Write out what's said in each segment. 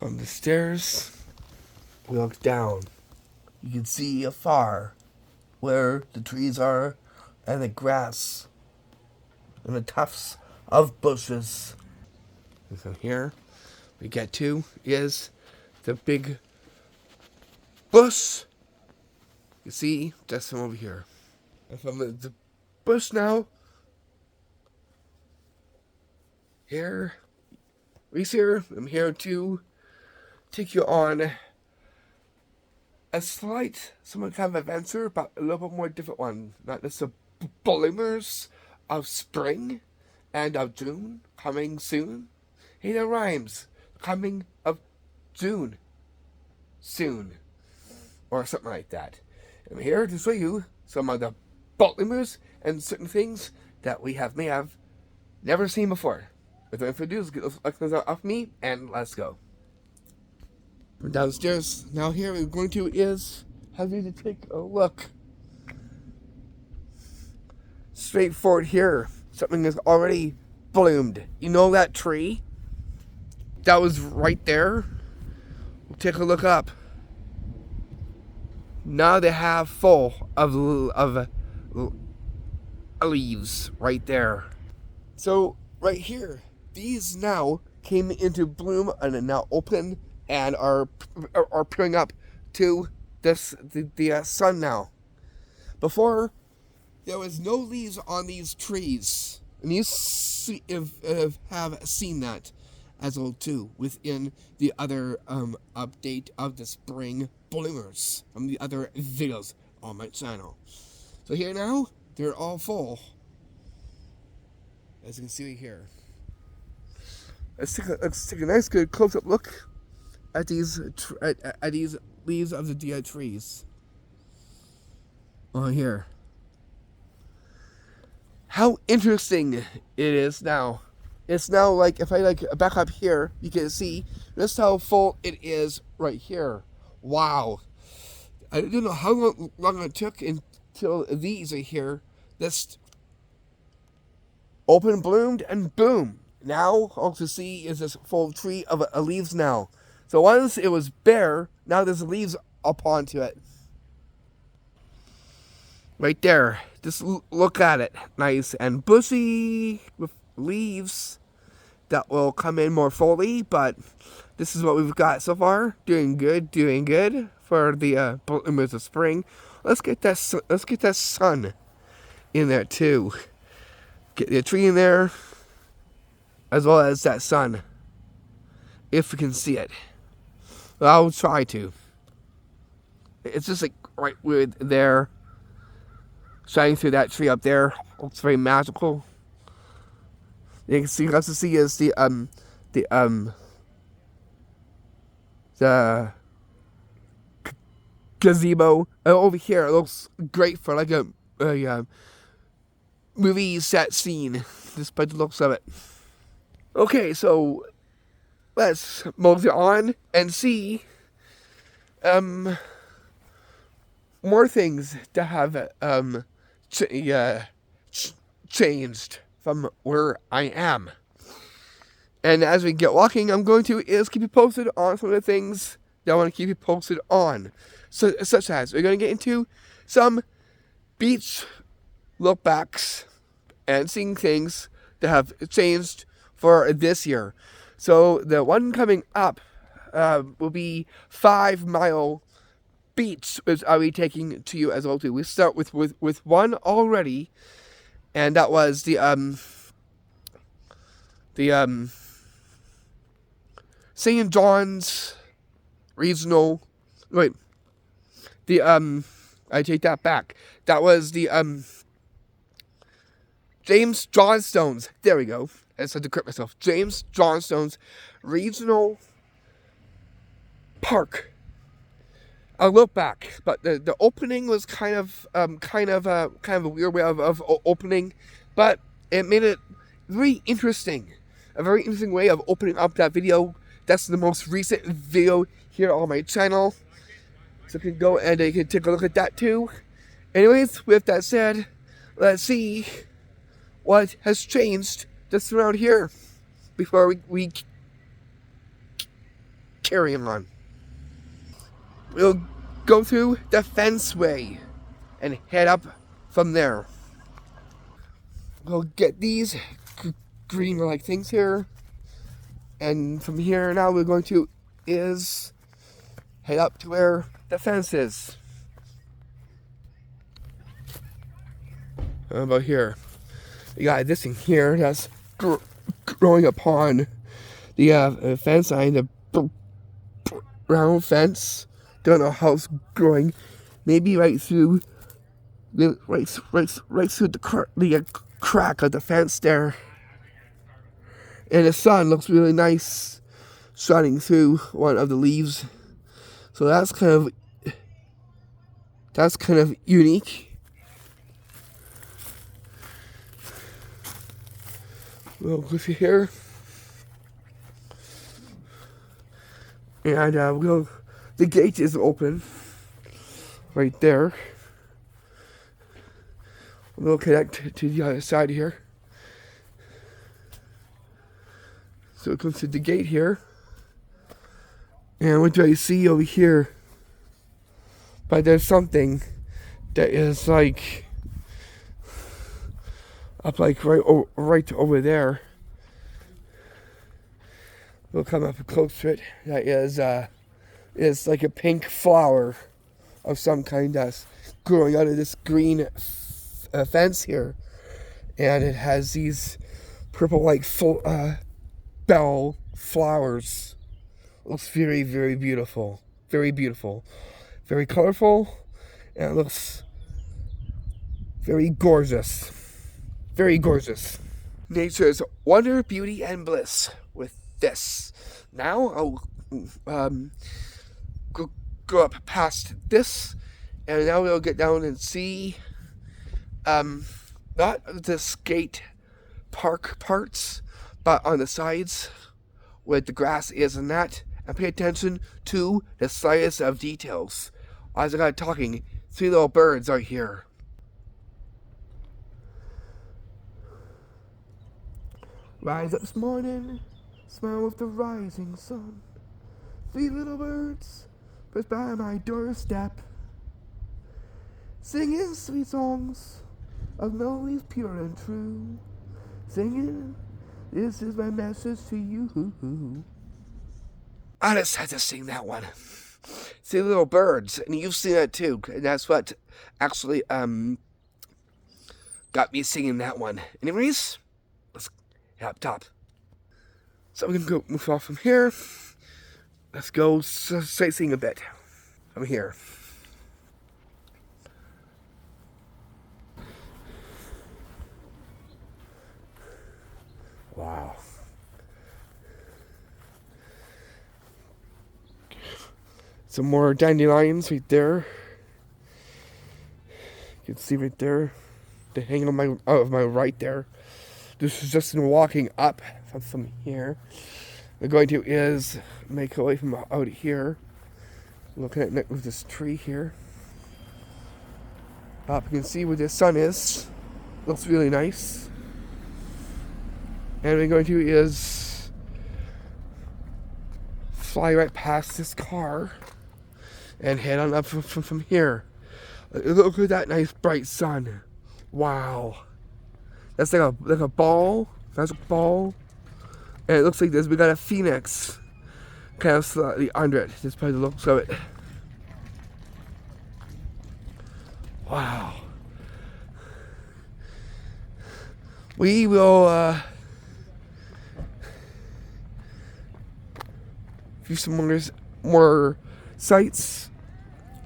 On the stairs, we look down. You can see afar where the trees are and the grass and the tufts of bushes. And from here, we get to is the big bush. You see, just from over here. And from the bush now, here, I'm here to take you on a slight, somewhat kind of adventure, but a little bit more different one. Not just the bloomers of spring and of June coming soon. Hey, that rhymes. Coming of June soon, or something like that. I'm here to show you some of the bloomers and certain things that we may have never seen before. Without further ado, let's get those lectures out of me and let's go. We're downstairs now. Here we're going to is have you to take a look. Straightforward here. Something is already bloomed. You know that tree? That was right there. We'll take a look up. Now they have full of leaves right there. So right here, these now came into bloom and are now open and are peering up to the sun now. Before, there was no leaves on these trees, and you have seen that as well too within the other update of the spring bloomers from the other videos on my channel. So here now, they're all full, as you can see here. Let's take a nice good close-up look at these leaves of the trees on here. How interesting it is now. It's now like, if I back up here, you can see just how full it is right here. Wow. I don't know how long it took until these are here. This open, bloomed, and boom. Now, all to see is this full tree of leaves now. So once it was bare, now there's leaves up onto it. Right there. Just look at it. Nice and bushy with leaves that will come in more fully, but this is what we've got so far. Doing good for the bloomers of spring. Let's get that sun in there too. Get the tree in there, as well as that sun, if we can see it. I'll try to. It's just like right with there, shining through that tree up there. It's very magical. You can see, let's see is the gazebo over here. It looks great for like a movie set scene, just by the looks of it. Okay, so let's move on and see more things that have changed from where I am. And as we get walking, I'm going to keep you posted on some of the things that I want to keep you posted on. So, such as, we're going to get into some beach look backs and seeing things that have changed for this year. So the one coming up will be 5 Mile Beach, which I'll be taking to you as well too. We start with one already, and that was the St. John's Regional. Wait, I take that back. That was the James Johnstone's. There we go. I just had to correct myself. James Johnstone's Regional Park. I'll look back, but the opening was kind of a weird way of opening, but it made it very interesting. A very interesting way of opening up that video. That's the most recent video here on my channel, so you can go and you can take a look at that too. Anyways, with that said, let's see what has changed just around here before we carry on. We'll go through the fenceway and head up from there. We'll get these green like things here, and from here now we're going to is head up to where the fence is. How about here? We got this thing here that's growing upon the fence line, the brown fence. Don't know how it's growing. Maybe right through through the crack of the fence there. And the sun looks really nice shining through one of the leaves. So that's kind of unique. We'll go through here. And the gate is open right there. We'll connect to the other side here. So it comes to the gate here. And what do I see over here? But there's something that is like up like right over there. We'll come up close to it. That is like a pink flower of some kind that's growing out of this green fence here, and it has these purple like bell flowers. Looks very, very beautiful, very beautiful, very colorful, and it looks very gorgeous, very gorgeous. Nature's wonder, beauty, and bliss with this. Now I'll go up past this, and now we'll get down and see not the skate park parts, but on the sides where the grass is and that, and pay attention to the slightest of details. As I got talking, 3 little birds are here. Rise up this morning, smile with the rising sun. 3 little birds perch by my doorstep, singing sweet songs of melodies pure and true. Singing, this is my message to you. I just had to sing that one. 3 little birds, and you've seen that too. And that's what actually got me singing that one. Anyways, let's head up top. So we're gonna go move off from here. Let's go sightseeing a bit from here. Wow. Some more dandelions right there. You can see right there. They hang on out of my right there. This is just in walking up from here. We're going to is make away from out here. Looking at with this tree here. Up you can see where the sun is. Looks really nice. And we're going to is fly right past this car and head on up from here. Look at that nice bright sun. Wow. That's like a ball. That's a ball. And it looks like this. We got a phoenix kind of slightly under it. That's probably the looks of it. Wow. We will view some more sights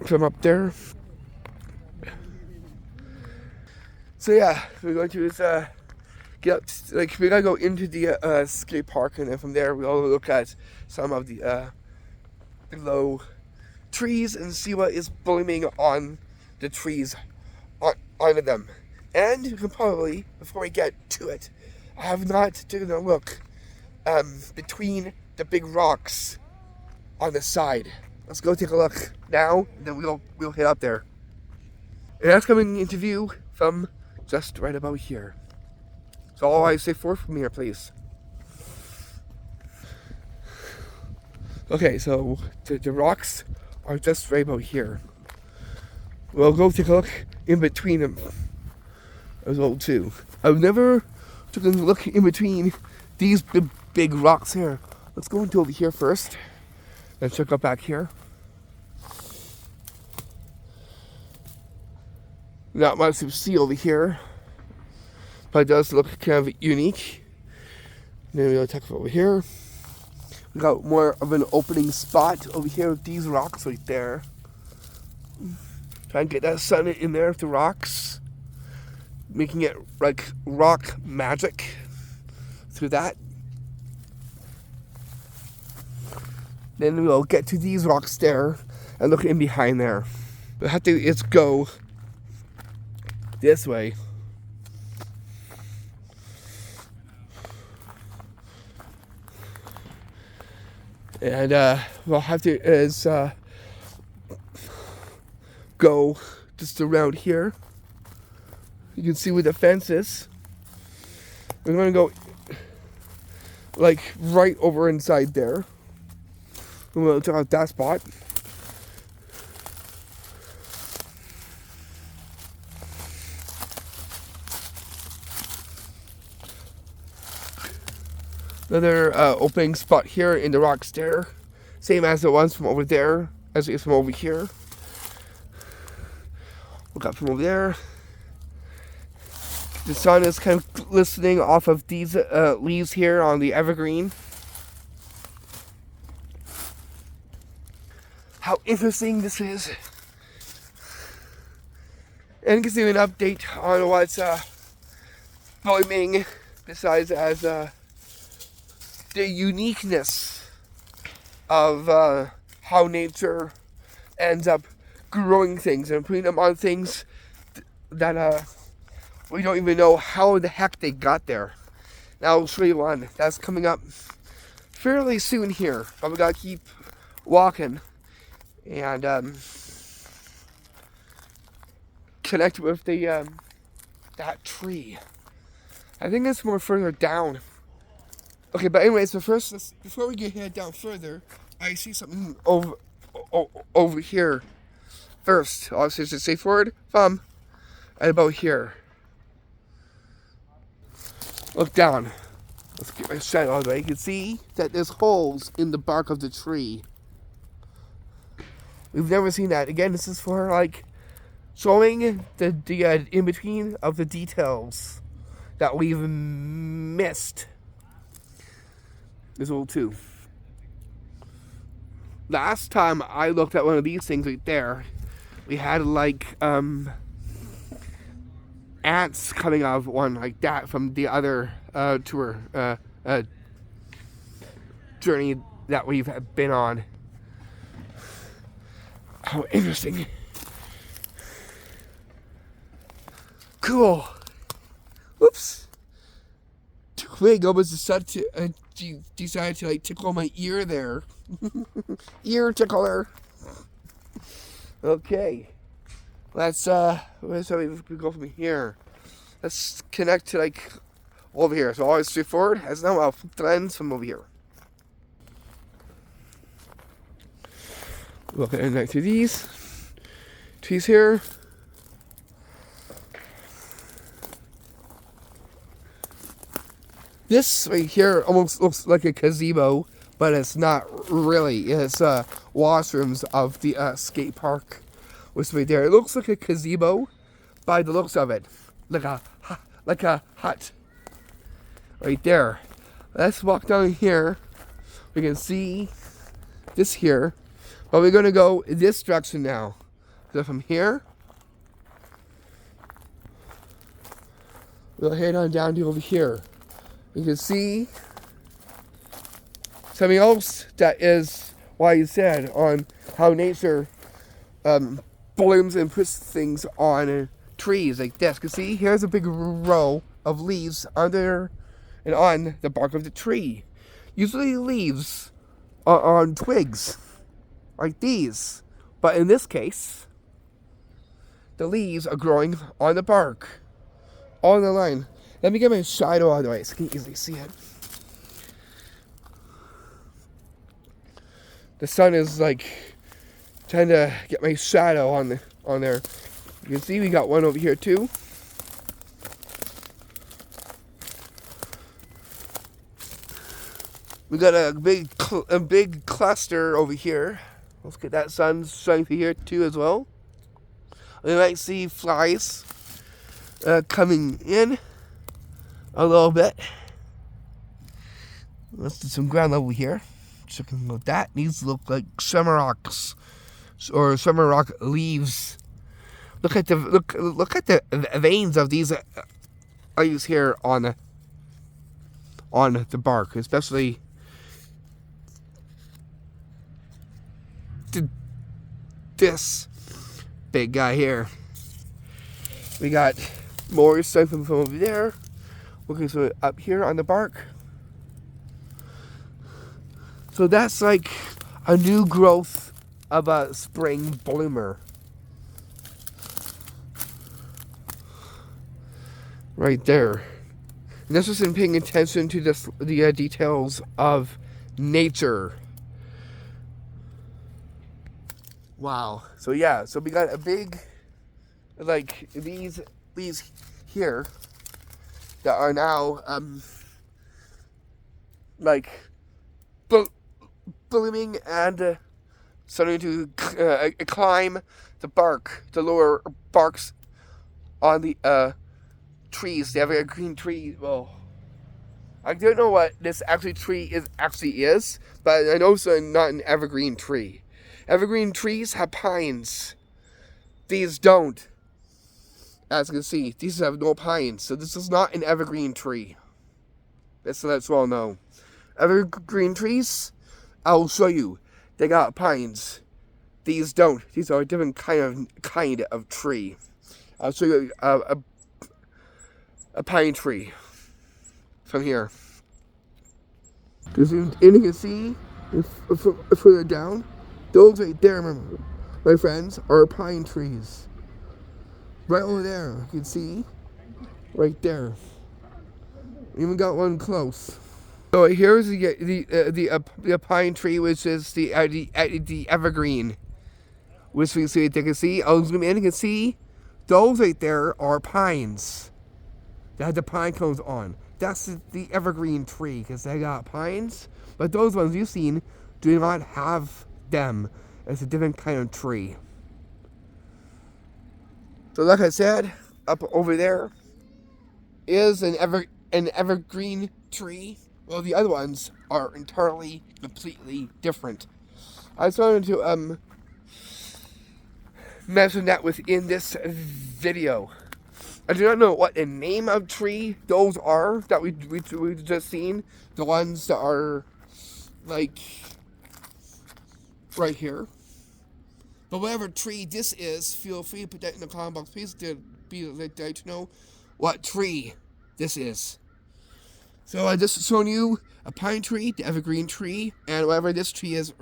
from up there. So yeah, we're going to get up, like we gotta go into the skate park, and then from there we'll look at some of the below trees and see what is blooming on the trees onto them. And you can probably, before we get to it, I have not taken a look between the big rocks on the side. Let's go take a look now, and then we'll head up there. And that's coming into view from just right about here. So all I say forth from here, please. Okay, so the rocks are just right about here. We'll go take a look in between them as well too. I've never taken a look in between these big rocks here. Let's go into over here first and check out back here. Not much to see over here, but it does look kind of unique. Then we'll check over here. We got more of an opening spot over here with these rocks right there. Try and get that sun in there with the rocks, making it like rock magic through that. Then we'll get to these rocks there and look in behind there. We'll have to just go this way. And we'll have to go just around here. You can see where the fence is. We're going to go like right over inside there. And we'll check out that spot. Another opening spot here in the rocks there. Same as the ones from over there as it is from over here. Look up from over there. The sun is kind of glistening off of these leaves here on the evergreen. How interesting this is. And gives you an update on what's blooming besides as the uniqueness of how nature ends up growing things and putting them on things that we don't even know how the heck they got there. Now I'll show you one that's coming up fairly soon here, but we gotta keep walking and connect with the that tree. I think it's more further down. Okay, but anyways, so first, before we get head down further, I see something over here. First, I'll just say forward, thumb, and about here. Look down. Let's get my shot all the way. You can see that there's holes in the bark of the tree. We've never seen that. Again, this is for like showing the in between of the details that we've missed. There's a little too. Last time I looked at one of these things right there, we had like ants coming out of one like that from the other tour journey that we've been on. How interesting. Cool. Whoops. Twig almost decided to like tickle my ear there. Ear tickler. Okay. Let's where's how we go from here? Let's connect to like over here. So always straightforward. As now I'll flip the lens from over here. We'll connect to these trees here. This right here almost looks like a gazebo, but it's not really. It's washrooms of the skate park, which is right there. It looks like a gazebo by the looks of it, like a hut right there. Let's walk down here. We can see this here, but we're gonna go in this direction now. So from here, we'll head on down to over here. You can see something else that is why you said on how nature blooms and puts things on trees like this. You can see here's a big row of leaves under and on the bark of the tree. Usually leaves are on twigs like these, but in this case the leaves are growing on the bark on the line. Let me get my shadow out of the way so you can easily see it. the sun is like trying to get my shadow on there. You can see we got one over here too. We got a big cluster over here. Let's get that sun shining through here too as well. We might see flies coming in a little bit. Let's do some ground level here. Checking out that. These look like summer rocks or summer rock leaves. Look at the veins of these leaves here on the bark, especially this big guy here. We got more stuff from over there. Looking so up here on the bark. So that's like a new growth of a spring bloomer. Right there. And this was in paying attention to the details of nature. Wow. So yeah, so we got a big, like these here that are now like blooming and starting to climb the lower barks on the trees. They have a green tree. Well, I don't know what this tree is, but I know it's not an evergreen tree. Evergreen trees have pines. These don't. As you can see, these have no pines, so this is not an evergreen tree. That's well known. Evergreen trees, I'll show you. They got pines. These don't. These are a different kind of tree. I'll show you a pine tree from here. And you can see further down, those right there, remember, my friends, are pine trees. Right over there, you can see, right there. Even got one close. So here's the pine tree, which is the evergreen, which we see. You can see. I'll zoom in. You can see those right there are pines. That have the pine cones on. That's the evergreen tree because they got pines. But those ones you've seen do not have them. It's a different kind of tree. So like I said, up over there is an evergreen tree. Well, the other ones are entirely, completely different. I just wanted to mention that within this video. I do not know what the name of tree those are that we just seen. The ones that are like right here. But whatever tree this is, feel free to put that in the comment box. Please like to know what tree this is. So I just shown you a pine tree, the evergreen tree, and whatever this tree is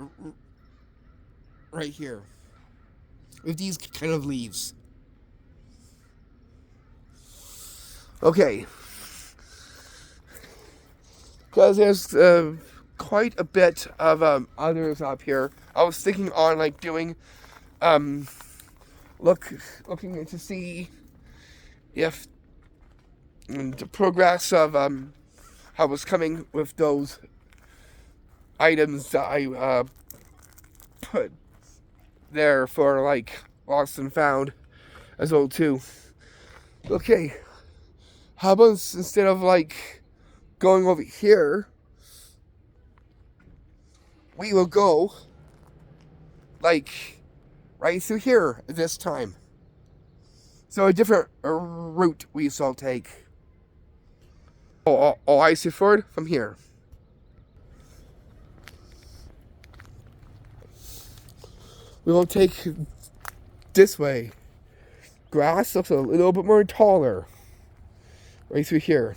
right here. With these kind of leaves. Okay. Because there's quite a bit of others up here. I was thinking on like doing looking to see if the progress of how was coming with those items that I put there for like lost and found as well too. Okay, how about instead of like going over here, we will go like right through here this time. So a different route we shall take. Oh, I see forward from here. We will take this way. Grass looks a little bit more taller. Right through here.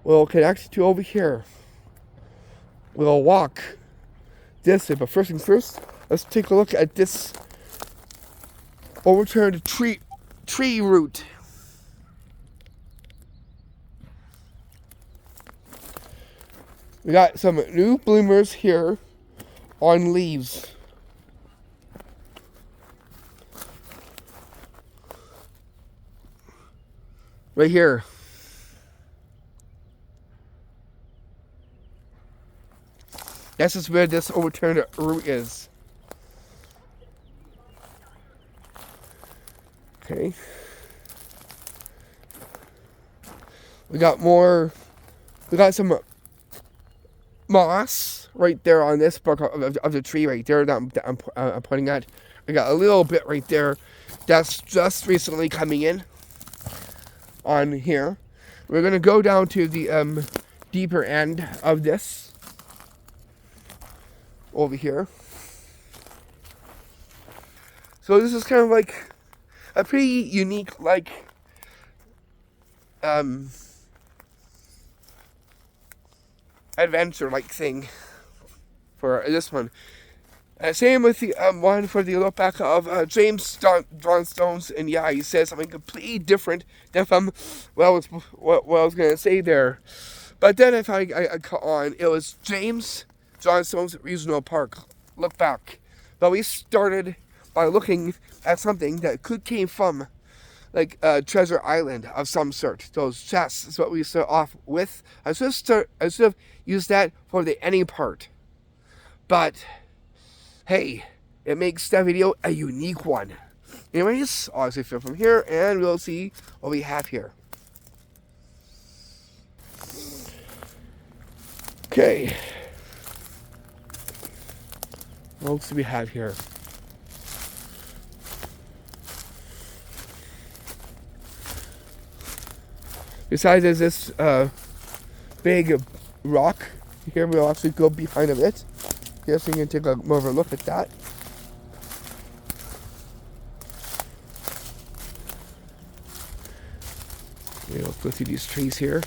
We'll connect to over here. We'll walk this way, but first things first, let's take a look at this overturned tree root. We got some new bloomers here on leaves. Right here. This is where this overturned root is. Okay. We got some moss right there on this bark of the tree right there that I'm pointing at. We got a little bit right there that's just recently coming in on here. We're going to go down to the deeper end of this over here. So this is kind of like a pretty unique adventure thing for this one. Same with the one for the look back of James Johnstone's, and yeah, he says something completely different than from what I was gonna say there. But then if I caught on, it was James Johnstone's Regional Park look back. But we started by looking at something that came from Treasure Island of some sort. Those chests is what we start off with. I should have used that for the any part. But hey, it makes that video a unique one. Anyways, I'll actually film from here and we'll see what we have here. Okay. What else do we have here? Besides, there's this big rock here. We'll actually go behind a bit. Here, so you can take more of a look at that. We'll go through these trees here.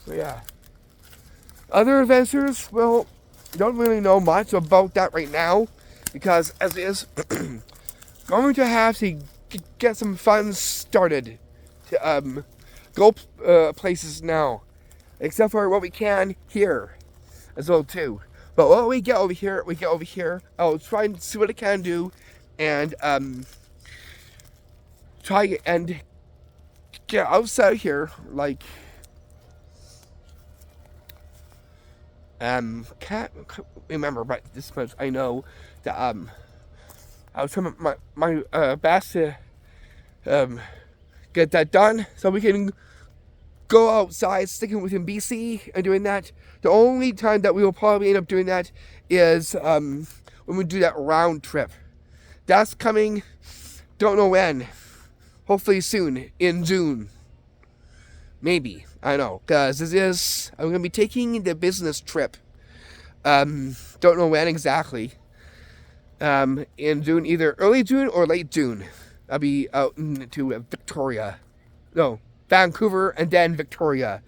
So yeah. Other adventures, well, don't really know much about that right now, because as it is, going to have to get some funds started to go places now, except for what we can here as well too. But what we get over here, I'll try and see what I can do, and try and get outside here, can't remember, but this much I know that I was trying my best to get that done so we can go outside, sticking within BC and doing that. The only time that we will probably end up doing that is when we do that round trip. That's coming, don't know when. Hopefully soon, in June. Maybe, I don't know, because I'm going to be taking the business trip. Don't know when exactly. In June, either early June or late June. I'll be out to Victoria. No, Vancouver and then Victoria.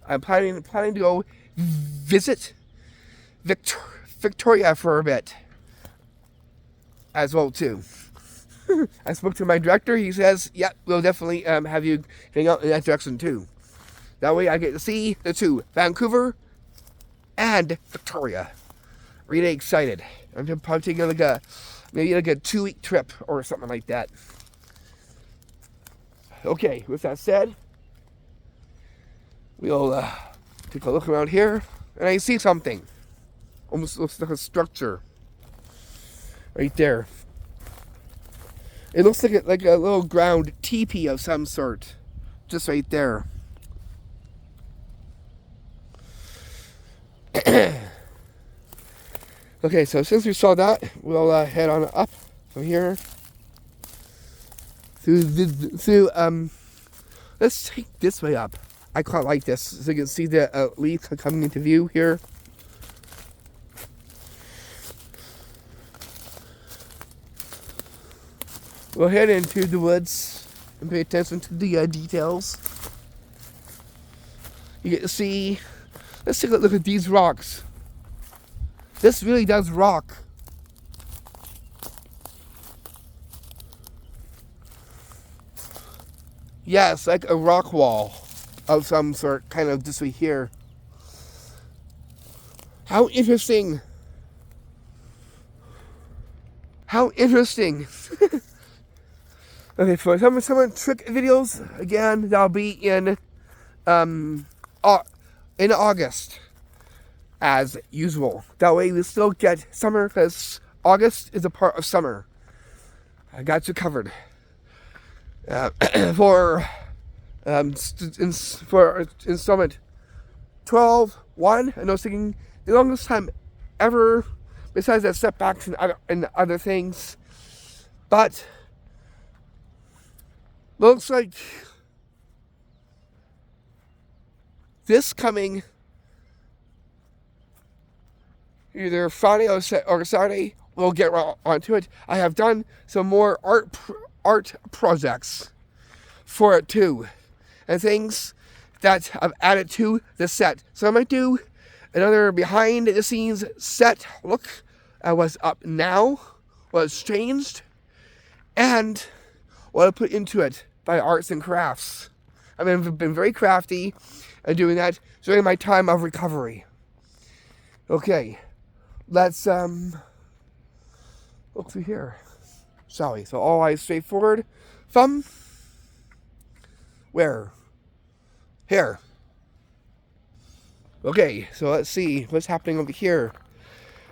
I'm planning to go visit Victoria for a bit as well too. I spoke to my director. He says, yeah, we'll definitely have you hang out in that direction too. That way I get to see the two, Vancouver and Victoria. Really excited. I'm probably taking maybe a 2-week trip or something like that. Okay, with that said, we'll take a look around here, and I see something. Almost looks like a structure right there. It looks like a little ground teepee of some sort, just right there. Okay, so since we saw that, we'll head on up from here through let's take this way up. I quite like this, so you can see the leaf coming into view here. We'll head into the woods and pay attention to the details. You get to see. Let's take a look at these rocks. This really does rock. Yes, like a rock wall. of some sort, kind of this way here. How interesting. How interesting. Okay, for some trick videos, again, that'll be in August, as usual. That way we still get summer, because August is a part of summer. I got you covered. For installment 12-1, I know it's taking the longest time ever, besides the setbacks and other things. But looks like this coming either Friday or Saturday, we'll get onto it. I have done some more art projects for it too, and things that I've added to the set. So I might do another behind the scenes set look at what's up now, what's changed, and what I put into it by arts and crafts. I've been very crafty and doing that during my time of recovery. Okay, let's look through here, shall we? So all eyes straightforward. From where? Here. Okay, so let's see what's happening over here.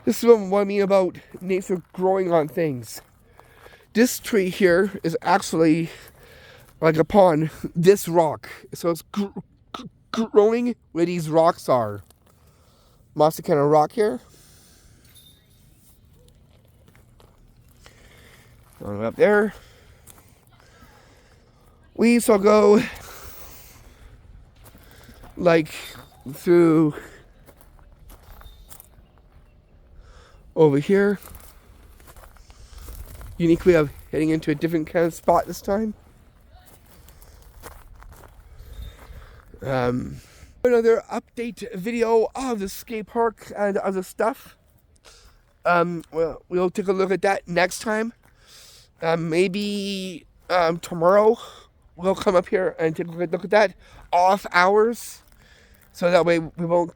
This is what I mean about nature growing on things. This tree here is actually like upon this rock. So it's growing where these rocks are. Mossy kind of rock here. Going up there. We shall go like through over here. Unique way of heading into a different kind of spot this time. Another update video of the skate park and other stuff. Well, we'll take a look at that next time. Maybe tomorrow we'll come up here and take a look at that off hours, so that way we won't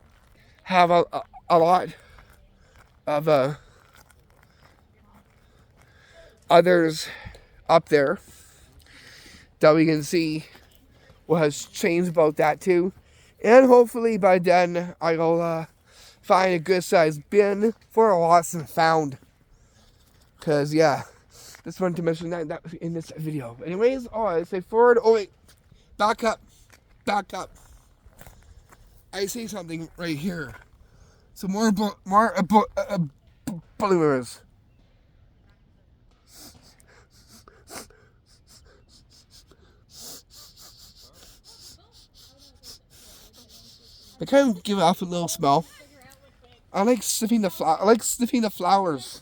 have a lot of others up there, that we can see what has changed about that too. And hopefully by then I'll find a good sized bin for a lost and found, because yeah, just wanted to mention that in this video. Anyways, I say forward. Oh wait, back up. I see something right here. Some more polymers. They kind of give off a little smell. I like sniffing the flowers.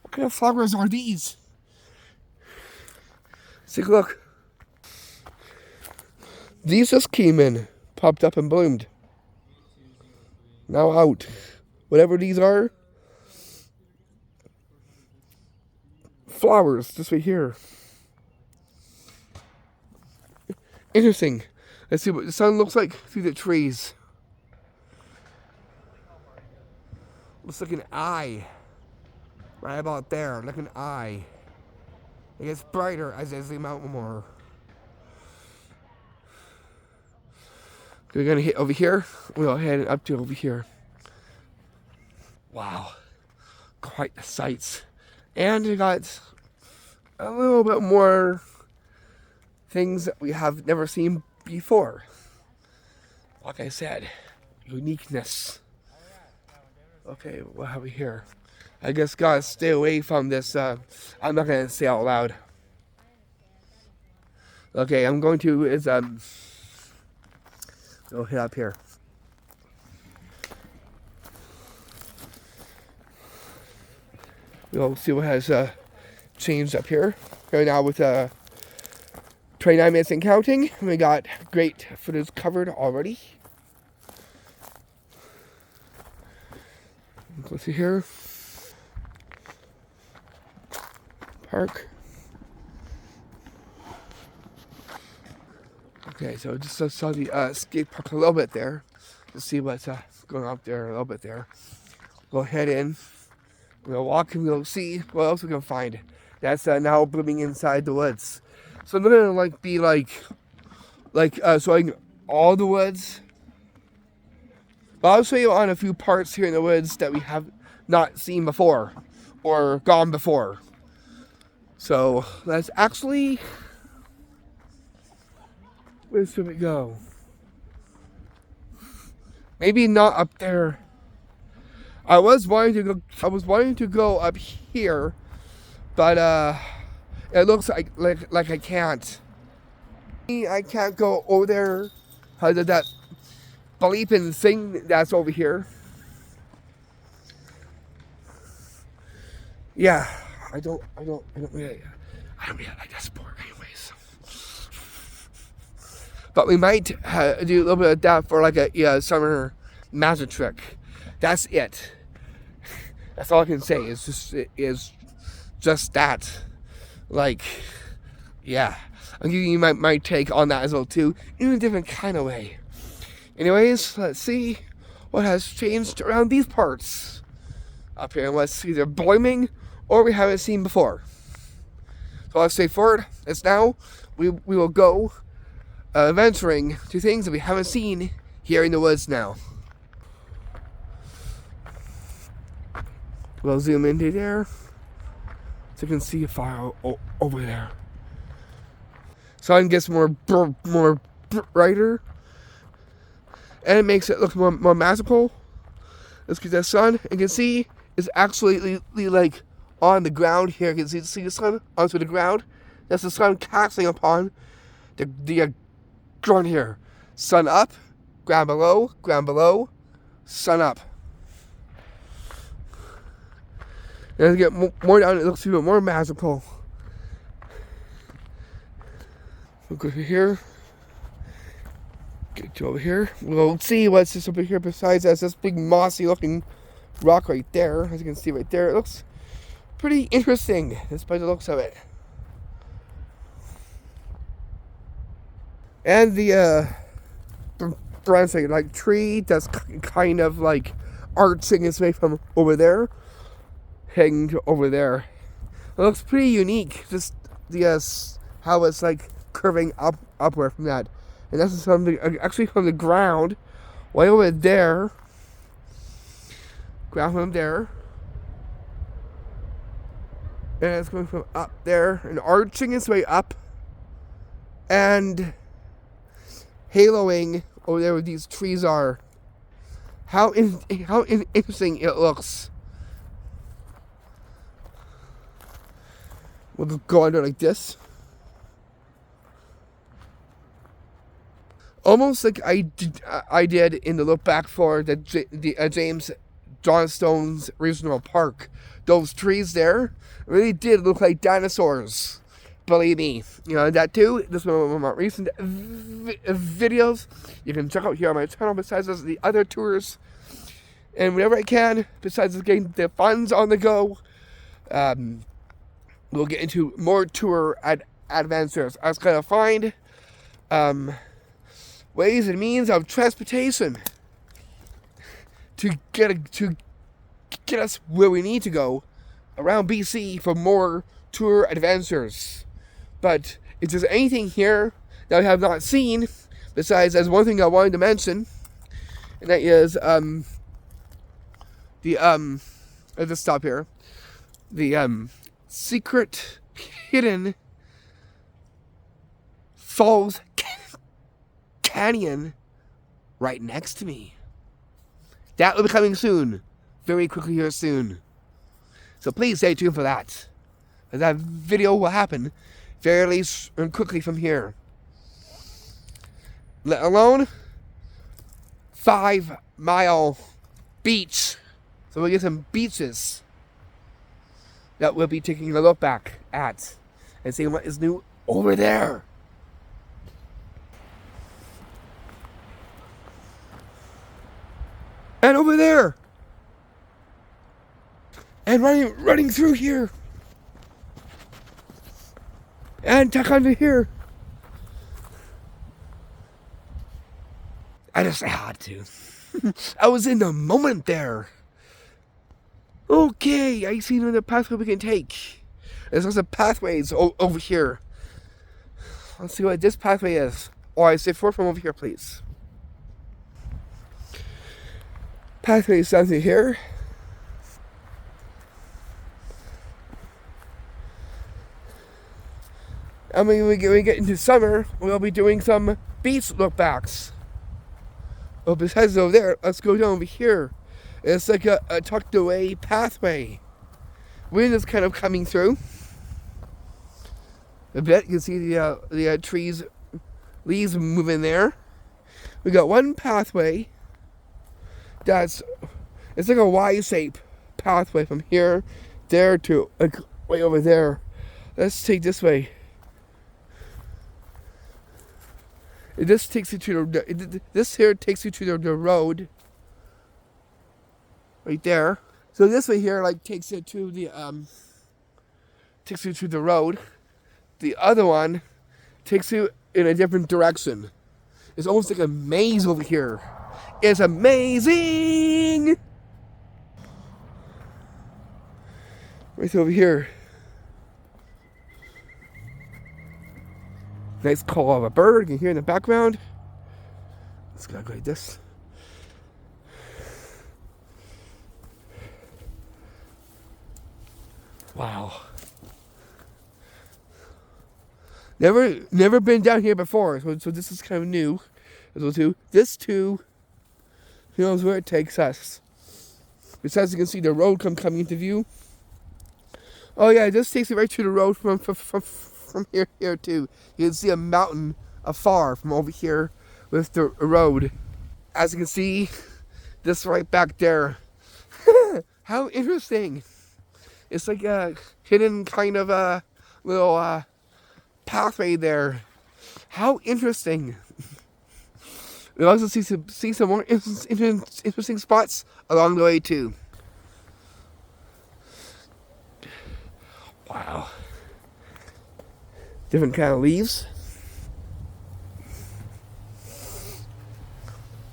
What kind of flowers are these? Let's take a look. These just came in, popped up and bloomed. Now out. Whatever these are. Flowers, this right here. Interesting. Let's see what the sun looks like through the trees. Looks like an eye. Right about there, like an eye. It gets brighter as I zoom out more. We're gonna hit over here. We'll head up to over here. Wow. Quite the sights. And we got a little bit more things that we have never seen before. Like I said, uniqueness. Okay, what have we here? I guess gotta stay away from this. I'm not gonna say out loud. Okay, I'm going to go hit up here. We'll see what has changed up here. Right now with 29 minutes and counting. We got great footage covered already. Go through here. Park. Okay, so just saw the skate park a little bit there. To see what's going on up there a little bit there. We'll head in. We'll walk and we'll see what else we can find. That's now blooming inside the woods. So I'm gonna like be showing all the woods. But I'll show you on a few parts here in the woods that we have not seen before or gone before. So let's actually, where should we go? Maybe not up there. I was wanting to go up here, but it looks like I can't. I can't go over there because of that bleeping thing that's over here. Yeah, I don't really like that sport anyways. But we might do a little bit of that for like a summer magic trick. That's it. That's all I can say. It's just that. Like, yeah. I'm giving you my take on that as well too, in a different kind of way. Anyways, let's see what has changed around these parts. Up here, unless either blooming or we haven't seen before. So let's stay forward. It's now. We will go venturing to things that we haven't seen here in the woods now. We'll zoom into there so you can see a fire over there. Sun gets more brighter, and it makes it look more magical. Let's get that sun. And you can see it's actually like on the ground here. You can see the sun onto the ground. That's the sun casting upon the ground here. Sun up, ground below, sun up. And as you get more down, it looks even more magical. We'll go here. Get you over here. We'll see what's this over here besides this big mossy looking rock right there. As you can see right there, it looks pretty interesting despite the looks of it. And the branch like tree that's kind of like arching its way from over there, heading to over there. It looks pretty unique. Just how it's like curving upward from that. And that's something actually from the ground, way over there. Ground from there. And it's going from up there and arching its way up. And haloing over there where these trees are. How interesting it looks. We'll go under like this. Almost like I did in the look back for the James Johnstone's Regional Park. Those trees there really did look like dinosaurs. Believe me. You know, that too. This is one of my recent videos. You can check out here on my channel besides the other tours. And whenever I can, besides getting the funds on the go, we'll get into more tour adventures. I was going to find ways and means of transportation to get us where we need to go around BC for more tour adventures. But if there's anything here that I have not seen, besides there's one thing I wanted to mention, and that is I'll just stop here. The secret hidden Falls Canyon right next to me. That will be coming soon. Very quickly here soon. So please stay tuned for that. And that video will happen fairly quickly from here. Let alone 5 Mile Beach. So we'll get some beaches that we'll be taking a look back at and seeing what is new over there. And over there. And running through here. And tuck under here. I just had to. I was in the moment there. Okay, I see another pathway we can take. There's lots of pathways over here. Let's see what this pathway is. Or I say forward from over here, please. Pathway is down through here. And when we get into summer, we'll be doing some beach look backs. Well, besides over there, let's go down over here. It's like a tucked away pathway. Wind is kind of coming through a bit. You can see the trees, leaves moving there. We got one pathway it's like a Y-shaped pathway from here, there to like way over there. Let's take this way. This takes you to this here takes you to the road. Right there. So this way here like takes you to the road. The other one takes you in a different direction. It's almost like a maze over here. It's amazing. Right over here. Nice call of a bird you can hear in the background. Let's go like this. Wow. Never been down here before, so this is kind of new. This too, who knows where it takes us. Besides, you can see the road coming into view. Oh yeah, this takes you right to the road from here too. You can see a mountain afar from over here with the road. As you can see, this right back there. How interesting. It's like a hidden kind of a little pathway there. How interesting. We'll also see some more interesting spots along the way too. Wow. Different kind of leaves.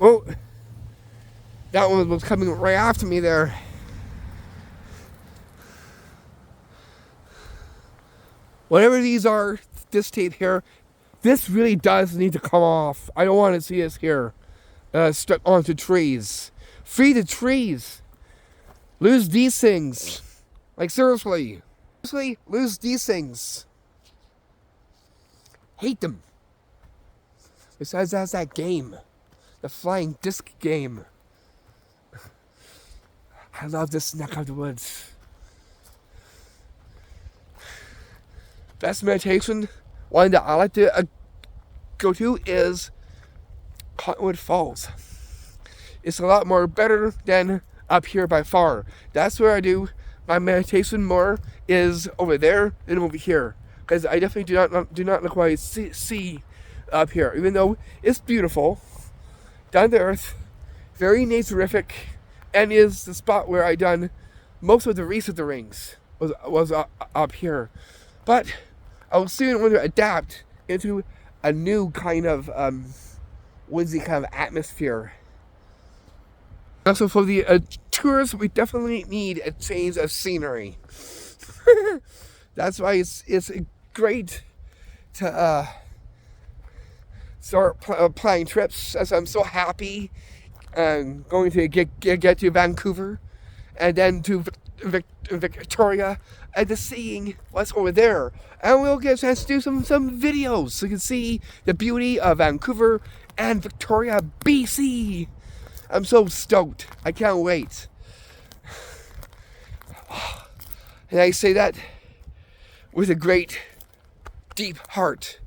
Oh, that one was coming right after me there. Whatever these are, this tape here, this really does need to come off. I don't want to see this here stuck onto trees. Free the trees. Lose these things. Like seriously. Seriously, lose these things. Hate them. Besides, that's that game. The flying disc game. I love this snack out of the woods. Best meditation, one that I like to go to is Cottonwood Falls. It's a lot more better than up here by far. That's where I do my meditation more, is over there than over here. Because I definitely do not like what I see up here. Even though it's beautiful, down to earth, very naturific, and is the spot where I done most of the Reese of the Rings was up here. But I was soon want to adapt into a new kind of woodsy kind of atmosphere. Also for the tourists, we definitely need a change of scenery. That's why it's great to start planning trips, as I'm so happy going to get to Vancouver and then to Victoria and to seeing what's over there. And we'll get a chance to do some videos so you can see the beauty of Vancouver and Victoria, BC. I'm so stoked. I can't wait. And I say that with a great, deep heart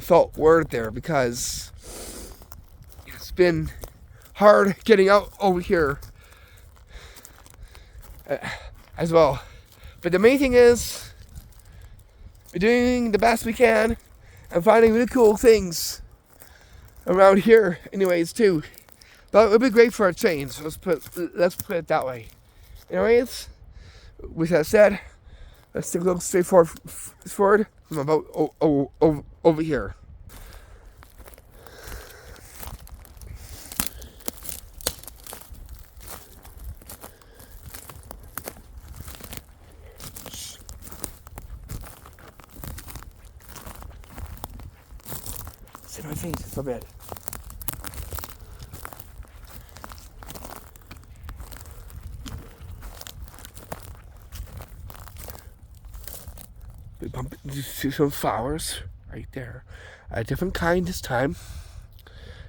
felt word there, because it's been hard getting out over here as well. But the main thing is we're doing the best we can and finding really cool things around here anyways too. But it would be great for a change. Let's put it that way. Anyways, with that said, let's take a look straight forward from about over here. my feet for a bit. We bump into some flowers right there. A different kind this time.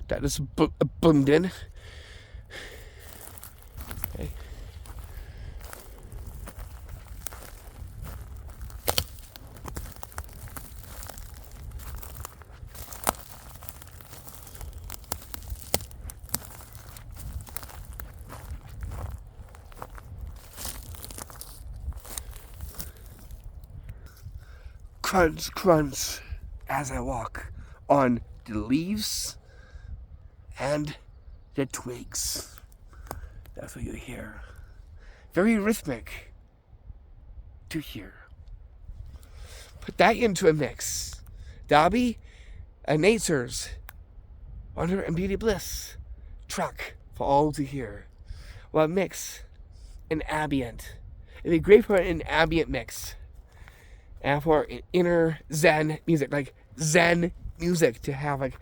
That is bloomed. Okay. Crunch, crunch as I walk on the leaves and the twigs. That's what you hear. Very rhythmic to hear. Put that into a mix. That'll be a Nature's Wonder and Beauty Bliss track for all to hear. Well, mix an ambient. It'd be great for an ambient mix. And for an inner Zen music, like Zen music, to have like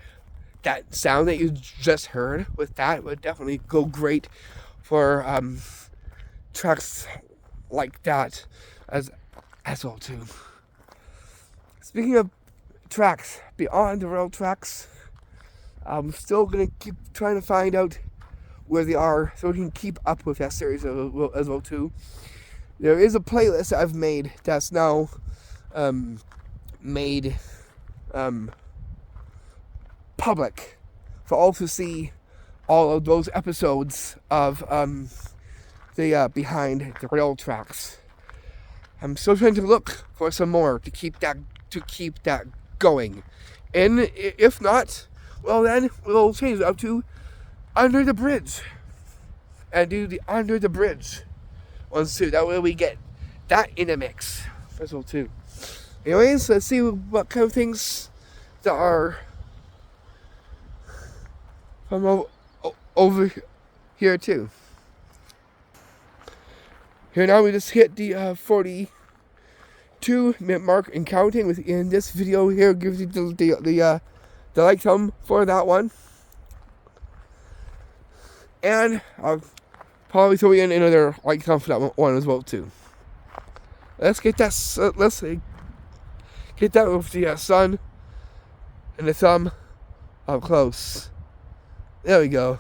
that sound that you just heard with that would definitely go great for tracks like that as well too. Speaking of tracks, beyond the rail tracks, I'm still gonna keep trying to find out where they are so we can keep up with that series as well too. There is a playlist I've made that's now made public for all to see all of those episodes of the Behind the Rail tracks. I'm still trying to look for some more to keep that going, and if not, well then we'll change it up to Under the Bridge and do the Under the Bridge ones too. That way we get that in a mix as well too. Anyways, let's see what kind of things there are from over here too. Here now we just hit the 42-minute mark and counting within this video here. Gives you the like thumb for that one. And I'll probably throw in another like thumb for that one as well too. Let's get that. Let's get that with the sun and the thumb up close. There we go.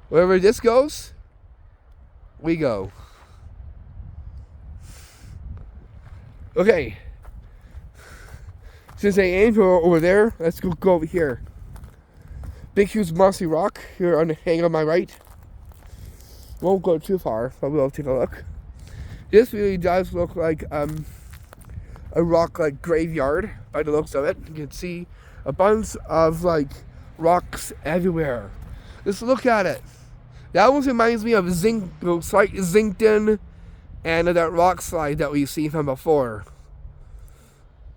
Wherever this goes, we go. Okay. Since I aimed over there, let's go over here. Big huge mossy rock here on the hang on my right. Won't go too far, but we'll take a look. This really does look like a rock like graveyard by the looks of it. You can see a bunch of like rocks everywhere. Just look at it. That almost reminds me of Zinkton and that rock slide that we've seen from before.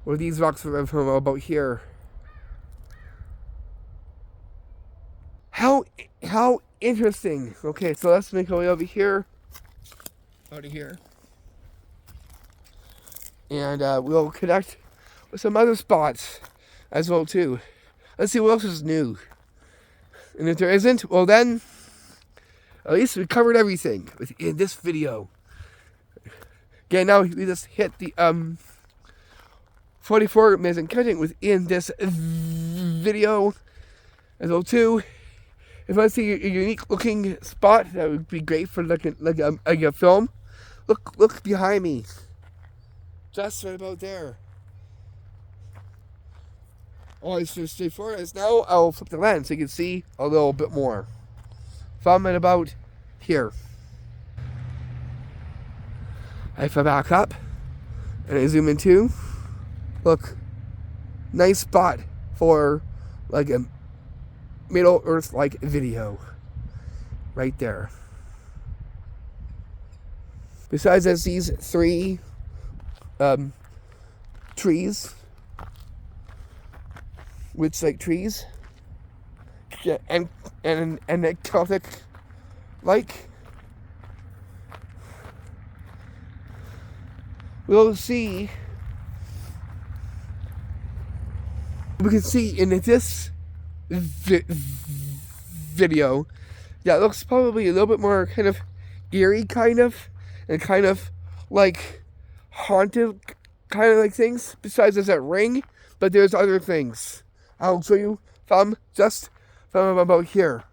Where these rocks are from about here. How interesting. Okay, so let's make our way over here. Out of here. And we'll connect with some other spots as well too. Let's see what else is new. And if there isn't, well then, at least we covered everything in this video. Again, now we just hit the 44 minutes and counting within this video as well too. If I see a unique looking spot, that would be great for like a film. Look behind me. Just right about there. All I should stay for is now I'll flip the lens so you can see a little bit more. From and about here. If I back up and I zoom in too, look, nice spot for like a Middle Earth like video. Right there. Besides as these three trees, which like trees, and a Celtic like, we'll see We can see in this video that looks probably a little bit more kind of eerie, and kind of like haunted kind of like things. Besides there's that ring, but there's other things. I'll show you from about here.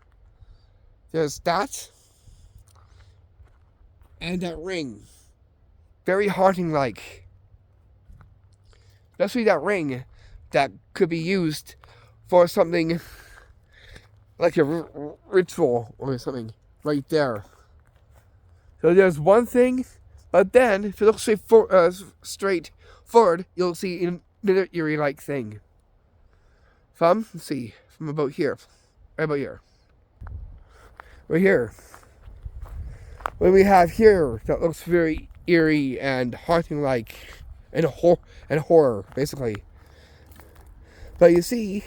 There's that and that ring. Very haunting like. Especially that ring that could be used for something like a ritual or something right there. So there's one thing, but then if you look straight forward, you'll see another eerie-like thing. Let's see, from about here, right about here, right here. What we have here that looks very eerie and haunting-like, and horror, basically. But you see,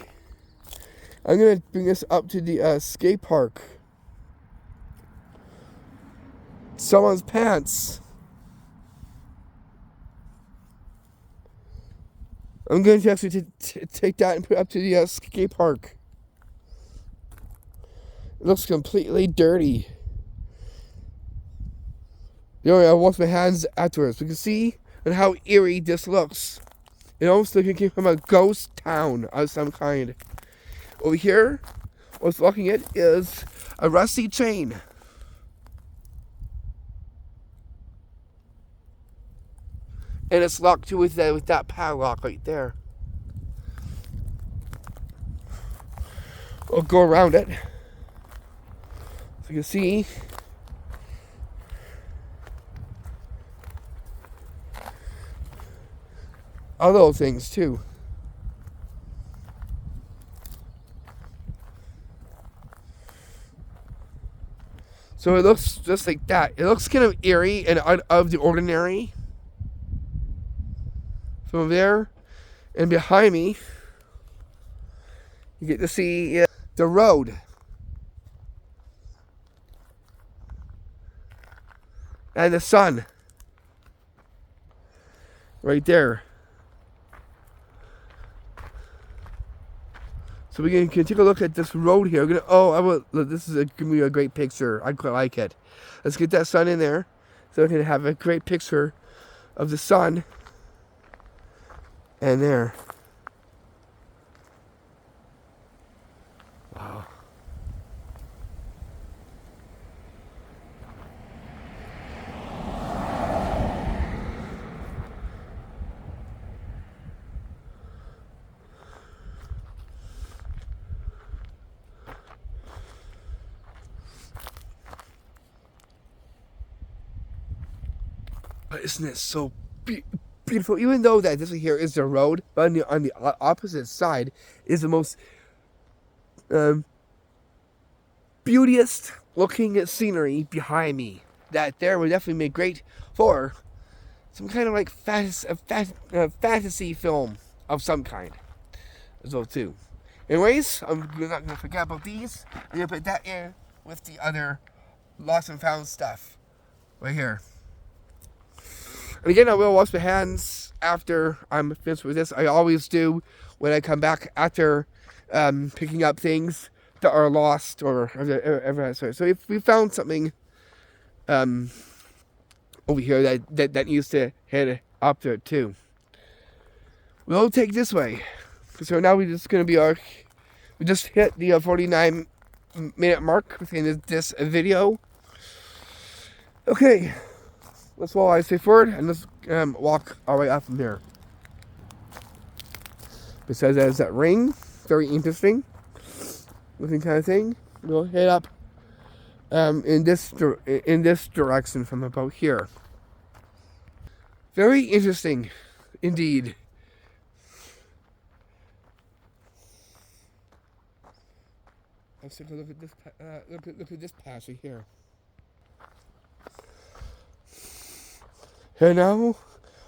I'm gonna bring this up to the skate park. Someone's pants. I'm going to actually take that and put it up to the skate park. It looks completely dirty. I wash my hands afterwards. We can see and how eerie this looks. It almost looks like it came from a ghost town of some kind. Over here, what's blocking it is a rusty chain. And it's locked to with that padlock right there. We'll go around it. So you can see other little things too. So it looks just like that. It looks kind of eerie and out of the ordinary. From there, and behind me, you get to see the road. And the sun. Right there. So we can take a look at this road here. This is gonna be a great picture. I quite like it. Let's get that sun in there, so we can have a great picture of the sun. And there. Wow. But isn't it so beautiful? Even though that this here is the road, but on the opposite side is the most beauteous looking scenery behind me. That there would definitely make great for some kind of like fantasy film of some kind as well too. Anyways, I'm not gonna forget about these. I'm gonna put that in with the other lost and found stuff right here. And again, I will wash my hands after I'm finished with this. I always do when I come back after picking up things that are lost or ever. So if we found something over here that needs to head up there too, we'll take this way. So now we just hit the 49-minute mark within this video. Okay. Let's I stay forward and let's walk our way up from here. Besides there's that ring, very interesting looking kind of thing. We'll head up in this direction from about here. Very interesting, indeed. Let's take a look at this. Look at this passage here. And now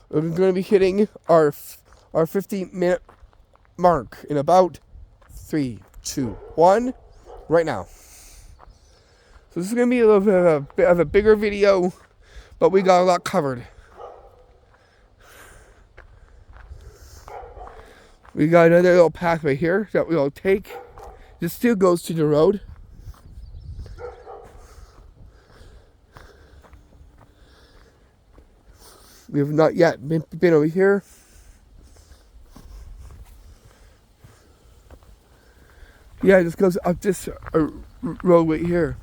we're going to be hitting our 50-minute mark in about 3, 2, 1 right now. So this is going to be a little bit of a bigger video, but we got a lot covered. We got another little pathway here that we'll take. This still goes to the road. We have not yet been over here. Yeah, this goes up this roadway here.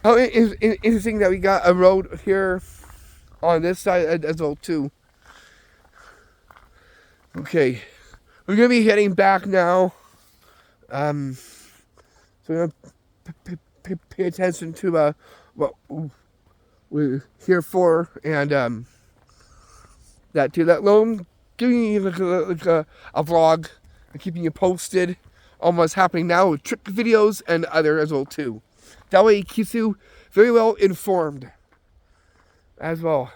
Oh, it's interesting that we got a road here on this side as well too. Okay, we're gonna be heading back now. So we're gonna pay attention to what we're here for, and that too. That loan, giving you like a vlog, and keeping you posted on what's happening now with trick videos and other as well too. That way it keeps you very well informed as well.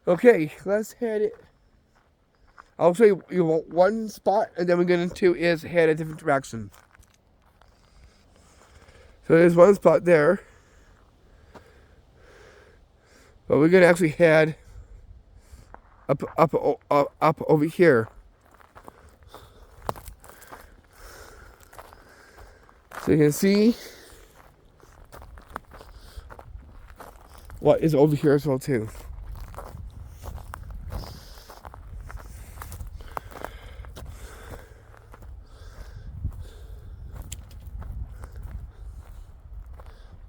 Okay, let's head it. I'll show you one spot, and then we're going to is head a different direction. So there's one spot there. But we're going to actually head up over here. So you can see what is over here as well too.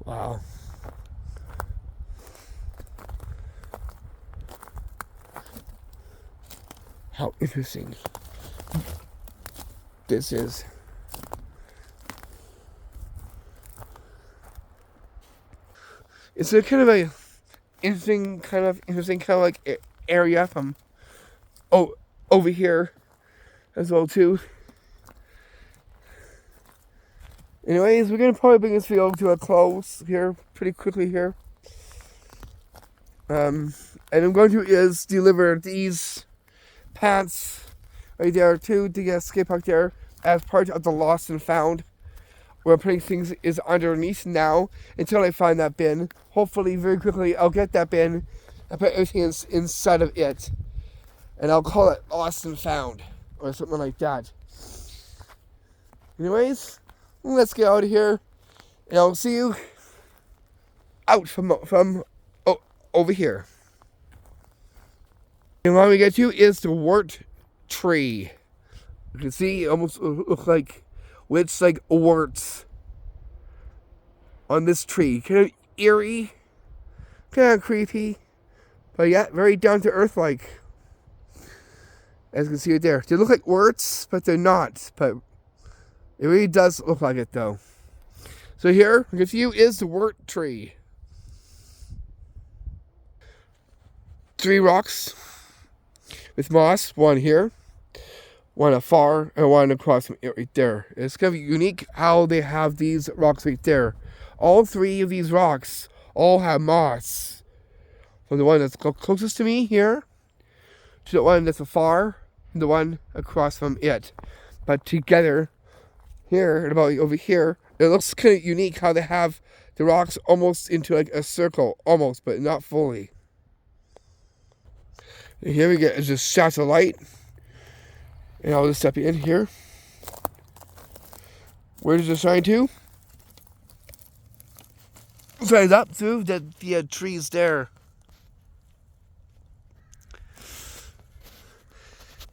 Wow. How interesting this is. It's a kind of interesting kind of like area from over here as well too. Anyways, we're gonna probably bring this video to a close here pretty quickly here. And I'm going to is deliver these pants right there too to get a skate park there as part of the lost and found. Where putting things is underneath now until I find that bin. Hopefully very quickly I'll get that bin and put everything inside of it. And I'll call it lost and found or something like that. Anyways, let's get out of here, and I'll see you out from over here. And what we get to is the wort tree. You can see it almost looks like with like warts on this tree. Kind of eerie, kind of creepy, but yet very down to earth like. As you can see it there. They look like warts, but they're not. But it really does look like it though. So here, with you is the wort tree. 3 rocks with moss, one here, one afar, and one across from it right there. It's kind of unique how they have these rocks right there. All 3 of these rocks all have moss. From the one that's closest to me here, to the one that's afar, and the one across from it. But together, here, and about over here, it looks kind of unique how they have the rocks almost into like a circle, almost, but not fully. And here we get just shots of light. And I'll just step in here. Where does it shine to? It shines up through the trees there.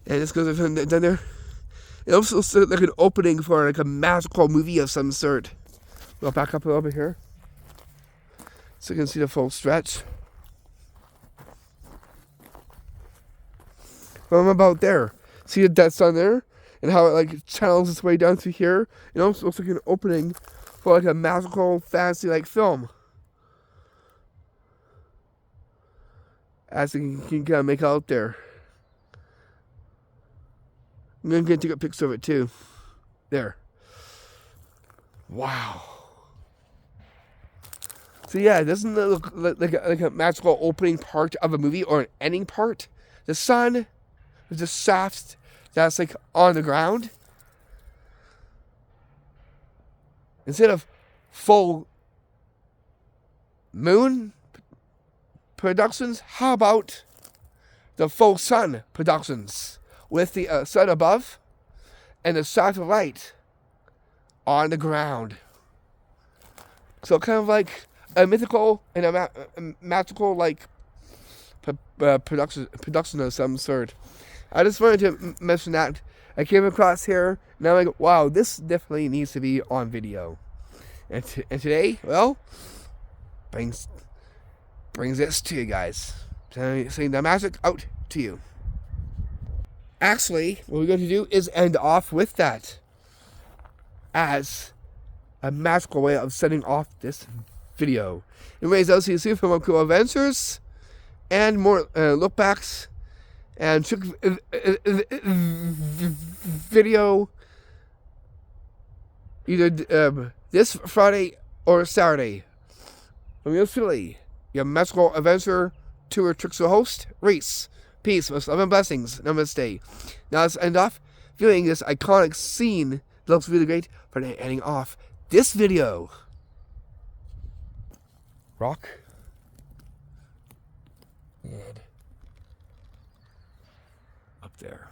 And this goes down there. It also looks like an opening for like a magical movie of some sort. We'll back up a little bit here, so you can see the full stretch. From about there, see that sun there, and how it like channels its way down through here. It also looks like an opening for like a magical fantasy like film. As you can kind of make out there. I'm going to take a picture of it too. There. Wow. So yeah, doesn't it look like a magical opening part of a movie or an ending part? The sun with the shaft that's like on the ground. Instead of full Moon Productions? How about the full sun productions with the sun above and the satellite on the ground? So kind of like a mythical and a magical like production of some sort. I just wanted to mention that. I came across here and I'm like, wow, this definitely needs to be on video. And today, well, brings this to you guys. Saying the magic out to you. Actually, what we're going to do is end off with that as a magical way of setting off this video. Anyways, I'll see you soon for more cool adventures and more look backs and trick video either this Friday or Saturday. From yours truly, your magical adventure tour trickster host, Reese. Peace, most love and blessings. Namaste. Now let's end off viewing this iconic scene that looks really great for ending off this video. Rock. And up there.